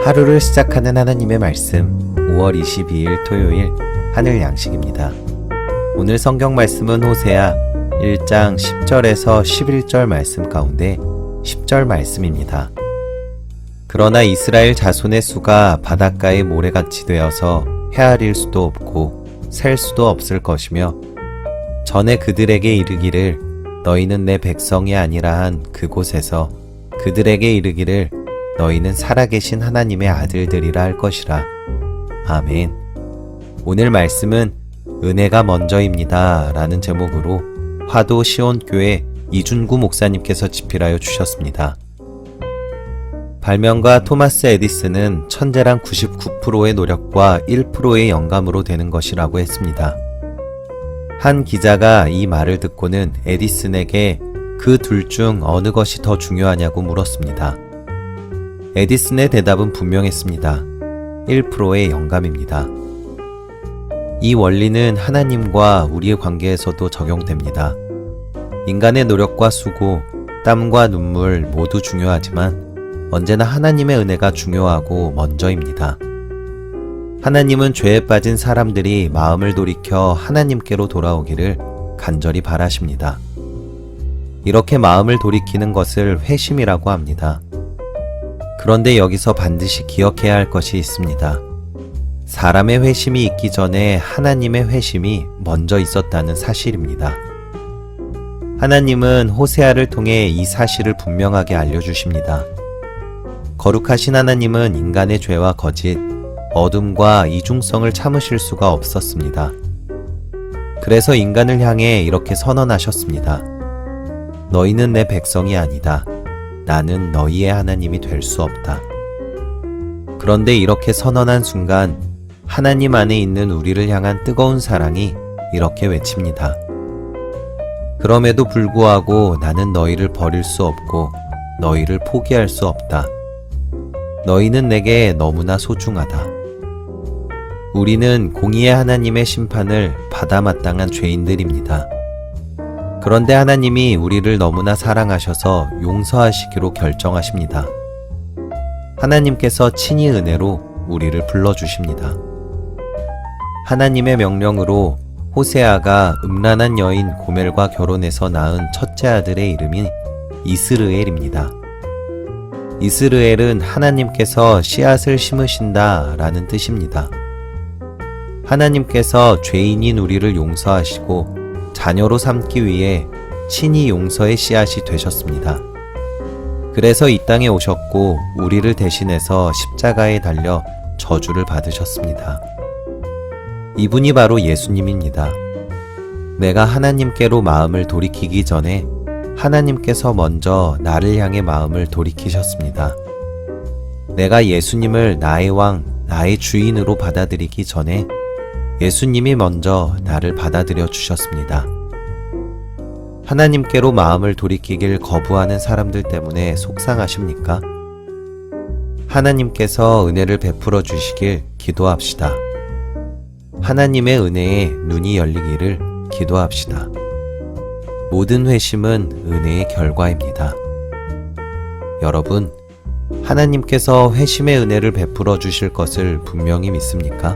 하루를 시작하는 하나님의 말씀 5월 22일 토요일 하늘 양식입니다. 오늘 성경 말씀은 호세아 1장 10절에서 11절 말씀 가운데 10절 말씀입니다. 그러나 이스라엘 자손의 수가 바닷가의 모래같이 되어서 헤아릴 수도 없고 셀 수도 없을 것이며 전에 그들에게 이르기를 너희는 내 백성이 아니라 한 그곳에서 그들에게 이르기를 너희는 살아계신 하나님의 아들들이라 할 것이라. 아멘. 오늘 말씀은 은혜가 먼저입니다 라는 제목으로 화도 시온교회 이준구 목사님께서 집필하여 주셨습니다. 발명가 토마스 에디슨은 천재란 99%의 노력과 1%의 영감으로 되는 것이라고 했습니다. 한 기자가 이 말을 듣고는 에디슨에게 그 둘 중 어느 것이 더 중요하냐고 물었습니다. 에디슨의 대답은 분명했습니다. 1%의 영감입니다. 이 원리는 하나님과 우리의 관계에서도 적용됩니다. 인간의 노력과 수고, 땀과 눈물 모두 중요하지만 언제나 하나님의 은혜가 중요하고 먼저입니다. 하나님은 죄에 빠진 사람들이 마음을 돌이켜 하나님께로 돌아오기를 간절히 바라십니다. 이렇게 마음을 돌이키는 것을 회심이라고 합니다. 그런데 여기서 반드시 기억해야 할 것이 있습니다. 사람의 회심이 있기 전에 하나님의 회심이 먼저 있었다는 사실입니다. 하나님은 호세아를 통해 이 사실을 분명하게 알려주십니다. 거룩하신 하나님은 인간의 죄와 거짓, 어둠과 이중성을 참으실 수가 없었습니다. 그래서 인간을 향해 이렇게 선언하셨습니다. 너희는 내 백성이 아니다. 나는 너희의 하나님이 될 수 없다. 그런데 이렇게 선언한 순간 하나님 안에 있는 우리를 향한 뜨거운 사랑이 이렇게 외칩니다. 그럼에도 불구하고 나는 너희를 버릴 수 없고 너희를 포기할 수 없다. 너희는 내게 너무나 소중하다. 우리는 공의의 하나님의 심판을 받아 마땅한 죄인들입니다. 그런데 하나님이 우리를 너무나 사랑하셔서 용서하시기로 결정하십니다. 하나님께서 친히 은혜로 우리를 불러주십니다. 하나님의 명령으로 호세아가 음란한 여인 고멜과 결혼해서 낳은 첫째 아들의 이름이 이스르엘입니다. 이스르엘은 하나님께서 씨앗을 심으신다 라는 뜻입니다. 하나님께서 죄인인 우리를 용서하시고 자녀로 삼기 위해 친히 용서의 씨앗이 되셨습니다. 그래서 이 땅에 오셨고 우리를 대신해서 십자가에 달려 저주를 받으셨습니다. 이분이 바로 예수님입니다. 내가 하나님께로 마음을 돌이키기 전에 하나님께서 먼저 나를 향해 마음을 돌이키셨습니다. 내가 예수님을 나의 왕, 나의 주인으로 받아들이기 전에 예수님이 먼저 나를 받아들여 주셨습니다. 하나님께로 마음을 돌이키길 거부하는 사람들 때문에 속상하십니까? 하나님께서 은혜를 베풀어 주시길 기도합시다. 하나님의 은혜에 눈이 열리기를 기도합시다. 모든 회심은 은혜의 결과입니다. 여러분, 하나님께서 회심의 은혜를 베풀어 주실 것을 분명히 믿습니까?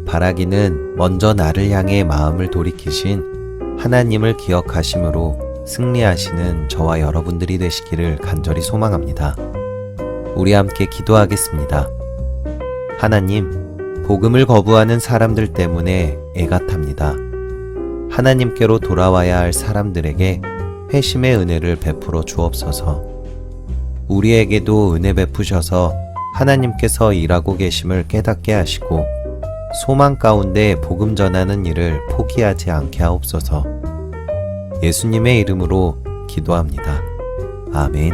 바라기는 먼저 나를 향해 마음을 돌이키신 하나님을 기억하심으로 승리하시는 저와 여러분들이 되시기를 간절히 소망합니다. 우리 함께 기도하겠습니다. 하나님, 복음을 거부하는 사람들 때문에 애가 탑니다. 하나님께로 돌아와야 할 사람들에게 회심의 은혜를 베풀어 주옵소서. 우리에게도 은혜 베푸셔서 하나님께서 일하고 계심을 깨닫게 하시고 소망 가운데 복음 전하는 일을 포기하지 않게 하옵소서. 예수님의 이름으로 기도합니다. 아멘.